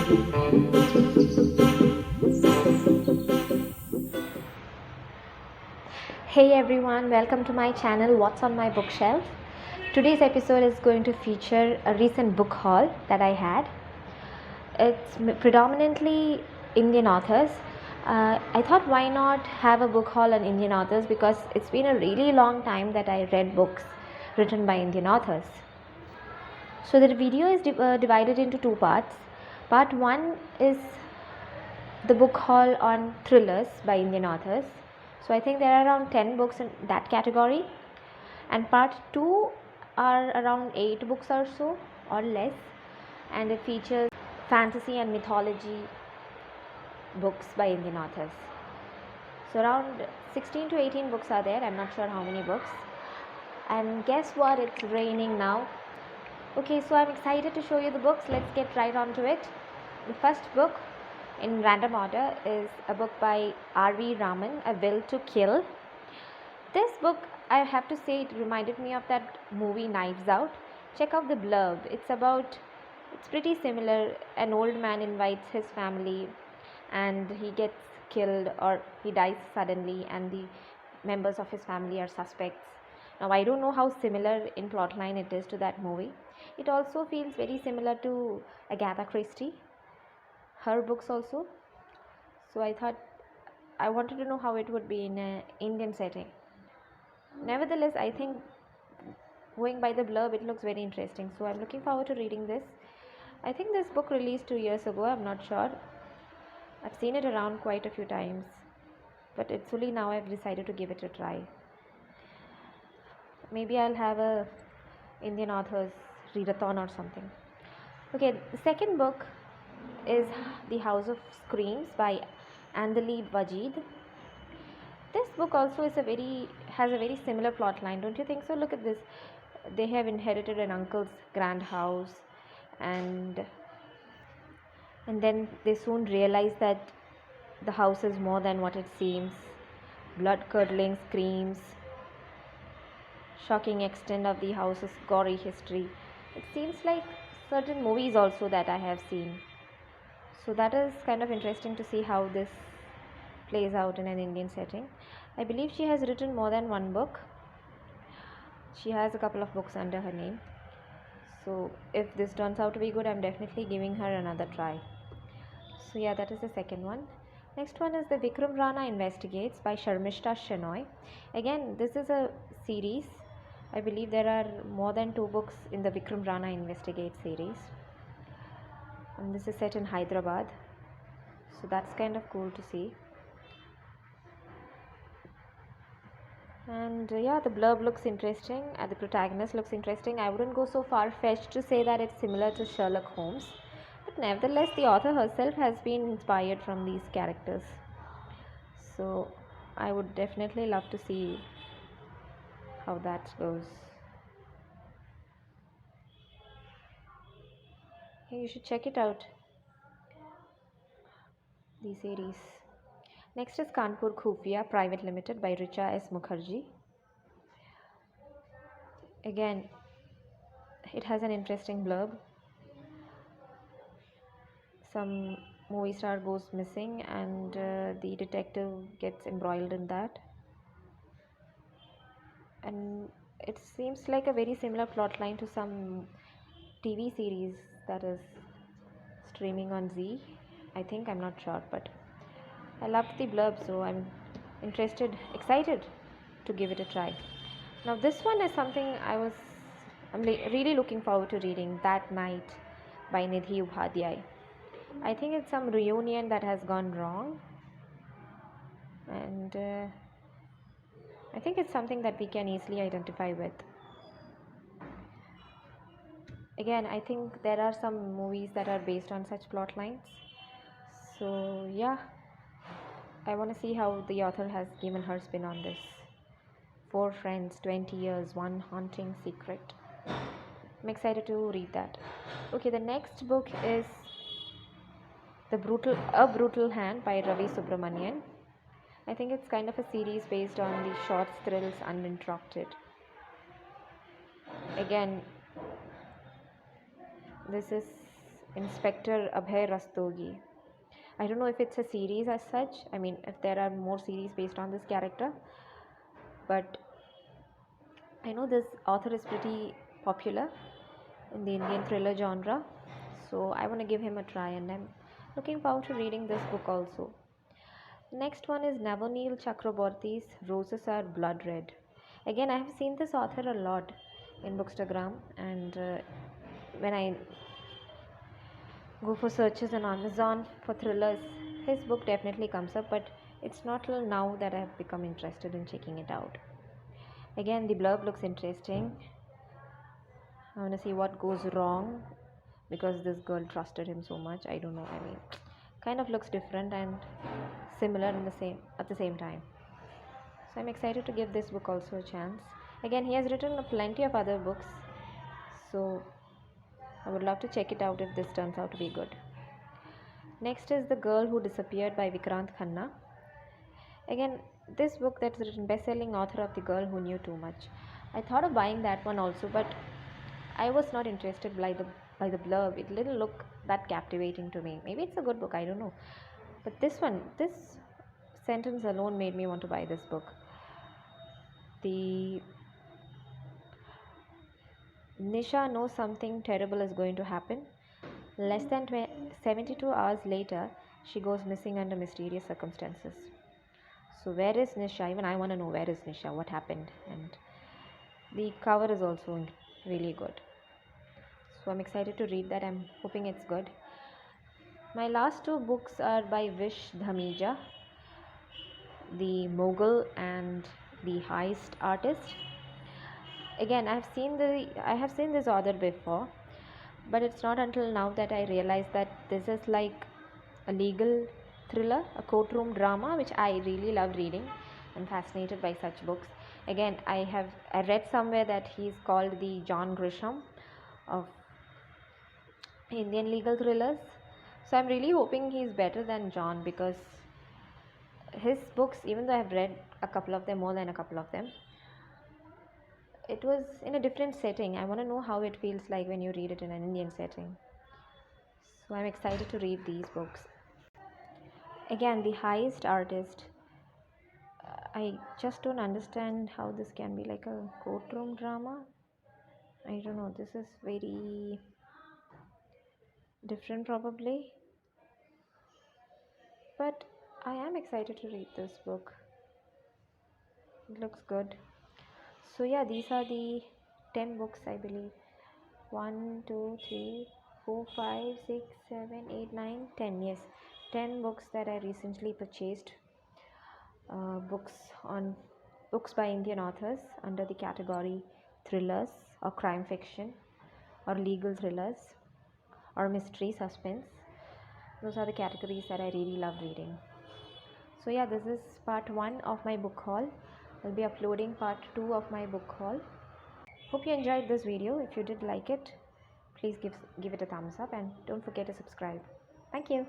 Hey everyone, welcome to my channel What's on My Bookshelf. Today's episode is going to feature a recent book haul that I had. It's predominantly Indian authors. I thought why not have a book haul on Indian authors, because it's been a really long time that I read books written by Indian authors. So the video is divided into two parts. Part 1 is the book haul on thrillers by Indian authors. So I think there are around 10 books in that category. And part 2 are around 8 books or so or less. And it features fantasy and mythology books by Indian authors. So around 16 to 18 books are there. I'm not sure how many books. And guess what? It's raining now. Okay, so I'm excited to show you the books. Let's get right on to it. The first book in random order is a book by R.V. Raman, A Will to Kill. This book, I have to say, it reminded me of that movie Knives Out. Check out the blurb. It's pretty similar. An old man invites his family and he gets killed, or he dies suddenly, and the members of his family are suspects. Now, I don't know how similar in plotline it is to that movie. It also feels very similar to Agatha Christie, her books also. So I wanted to know how it would be in an Indian setting. Nevertheless, I think going by the blurb, it looks very interesting. So I'm looking forward to reading this. I think this book released 2 years ago. I'm not sure. I've seen it around quite a few times, but it's only now I've decided to give it a try. Maybe I'll have a Indian authors readathon or something. Okay, the second book is The House of Screams by Andali Wajid. This book also has a very similar plot line, don't you think so? Look at this. They have inherited an uncle's grand house, and then they soon realize that the house is more than what it seems. Blood-curdling screams, shocking extent of the house's gory history. It seems like certain movies also that I have seen. So that is kind of interesting to see how this plays out in an Indian setting. I believe she has written more than one book. She has a couple of books under her name. So if this turns out to be good, I'm definitely giving her another try. So yeah, that is the second one. Next one is the Thebikramrana Investigates by Sharmishta Shenoy. Again, this is a series. I believe there are more than 2 books in the Thebikramrana Investigates series. And this is set in Hyderabad. So that's kind of cool to see. And yeah, the blurb looks interesting. The protagonist looks interesting. I wouldn't go so far-fetched to say that it's similar to Sherlock Holmes, but nevertheless, the author herself has been inspired from these characters. So I would definitely love to see how that goes. Hey, you should check it out, the series. Next is Kanpur Khufia Private Limited by Richa S. Mukherjee. Again, it has an interesting blurb. Some movie star goes missing, and the detective gets embroiled in that. And it seems like a very similar plot line to some TV series that is streaming on Z. I think, I'm not sure, but I loved the blurb, so I'm excited to give it a try. Now this one is something I'm really looking forward to reading, That Night by Nidhi Upadhyay. I think it's some reunion that has gone wrong, and I think it's something that we can easily identify with. Again, I think there are some movies that are based on such plot lines. So yeah, I want to see how the author has given her spin on this. 4 friends, 20 years, one haunting secret. I'm excited to read that. Okay, the next book is A Brutal Hand by Ravi Subramanian. I think it's kind of a series based on the short thrills Uninterrupted. Again, this is Inspector Abhay Rastogi. I don't know if it's a series as such. I mean, if there are more series based on this character, but I know this author is pretty popular in the Indian thriller genre, so I want to give him a try, and I'm looking forward to reading this book also. Next one is Navonil Chakraborty's Roses Are Blood Red. Again, I have seen this author a lot in Bookstagram, and when I go for searches on Amazon for thrillers, his book definitely comes up, but it's not till now that I have become interested in checking it out. Again, the blurb looks interesting. I want to see what goes wrong because this girl trusted him so much. I don't know. I mean, kind of looks different and similar in the same at the same time. So I'm excited to give this book also a chance. Again, he has written plenty of other books, so I would love to check it out if this turns out to be good. Next is The Girl Who Disappeared by Vikrant Khanna. Again, this book that's written best-selling author of The Girl Who Knew Too Much. I thought of buying that one also, but I was not interested by the blurb. It didn't look that captivating to me. Maybe it's a good book, I don't know. But this sentence alone made me want to buy this book. The Nisha knows something terrible is going to happen. Less than 72 hours later, she goes missing under mysterious circumstances. So where is Nisha? Even I want to know where is Nisha, what happened. And the cover is also really good. So I'm excited to read that. I'm hoping it's good. My last two books are by Vish Dhamija, The Mogul and The Heist Artist. Again, I have seen this author before, but it's not until now that I realized that this is like a legal thriller, a courtroom drama, which I really love reading. I'm fascinated by such books. Again, I read somewhere that he's called the John Grisham of Indian legal thrillers. So I'm really hoping he's better than John, because his books, even though I've read a couple of them, more than a couple of them, it was in a different setting. I want to know how it feels like when you read it in an Indian setting. So I'm excited to read these books. Again, The Heist Artist. I just don't understand how this can be like a courtroom drama. I don't know. This is very different probably. But I am excited to read this book. It looks good. So yeah, these are the 10 books, I believe. 1, 2, 3, 4, 5, 6, 7, 8, 9, 10. Yes, 10 books that I recently purchased. Books by Indian authors under the category thrillers or crime fiction or legal thrillers or mystery suspense. Those are the categories that I really love reading. So yeah, this is part 1 of my book haul. I'll be uploading part 2 of my book haul. Hope you enjoyed this video. If you did like it, please give it a thumbs up and don't forget to subscribe. Thank you.